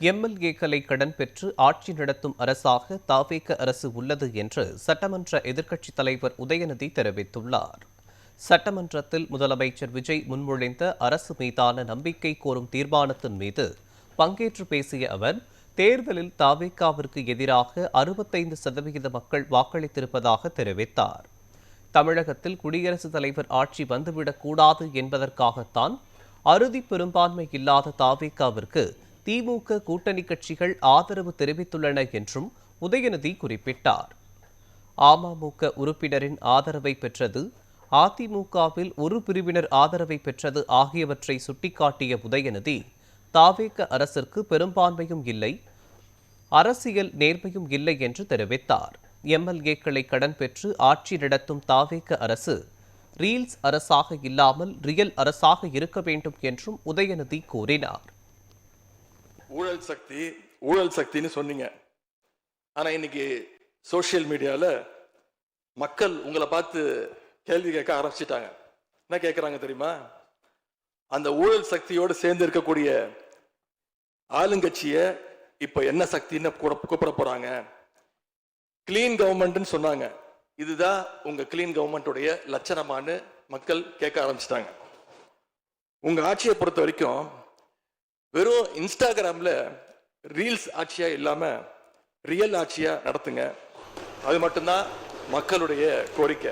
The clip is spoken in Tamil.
எம்எல்ஏக்களை கடன் பெற்று ஆட்சி நடத்தும் அரசாக தாவேக அரசு உள்ளது என்று சட்டமன்ற எதிர்க்கட்சித் தலைவர் உதயநிதி தெரிவித்துள்ளார். சட்டமன்றத்தில் முதலமைச்சர் விஜய் முன்மொழிந்த அரசு மீதான நம்பிக்கை கோரும் தீர்மானத்தின் மீது பங்கேற்று பேசிய அவர், தேர்தலில் தாவேகாவிற்கு எதிராக 65% மக்கள் வாக்களித்திருப்பதாக தெரிவித்தார். தமிழகத்தில் குடியரசுத் தலைவர் ஆட்சி வந்துவிடக்கூடாது என்பதற்காகத்தான் அறுதி பெரும்பான்மை இல்லாத தாவேகாவிற்கு திமுக கூட்டணி கட்சிகள் ஆதரவு தெரிவித்துள்ளன என்றும் உதயநிதி குறிப்பிட்டார். அமமுக உறுப்பினரின் ஆதரவை பெற்றது, அதிமுகவில் ஒரு பிரிவினர் ஆதரவை பெற்றது ஆகியவற்றை சுட்டிக்காட்டிய உதயநிதி, தாவேக அரசிற்கு பெரும்பான்மையும் இல்லை, அரசியல் நேர்மையும் இல்லை என்று தெரிவித்தார். எம்எல்ஏக்களை கடன் பெற்று ஆட்சி நடத்தும் தாவேக அரசு ரீல்ஸ் அரசாக இல்லாமல் ரியல் அரசாக இருக்க வேண்டும் என்றும் உதயநிதி கூறினார். ஊழல் சக்தின்னு சொன்னீங்க. ஆனா இன்னைக்கு சோசியல் மீடியால மக்கள் உங்களை பார்த்து கேள்வி கேட்க ஆரம்பிச்சிட்டாங்க. என்ன கேட்கறாங்க தெரியுமா? அந்த ஊழல் சக்தியோடு சேர்ந்து இருக்கக்கூடிய ஆளுங்கட்சிய இப்ப என்ன சக்தின்னு கூப்பிட போறாங்க. கிளீன் கவர்மெண்ட் சொன்னாங்க. இதுதான் உங்க கிளீன் கவர்மெண்ட்டுடைய லட்சணமானு மக்கள் கேட்க ஆரம்பிச்சிட்டாங்க. உங்க ஆட்சியை பொறுத்த வரைக்கும் வெறும் இன்ஸ்டாகிராம்ல ரீல்ஸ் ஆட்சியா இல்லாம ரியல் ஆட்சியா நடத்துங்க. அது மட்டும்தான் மக்களுடைய கோரிக்கை.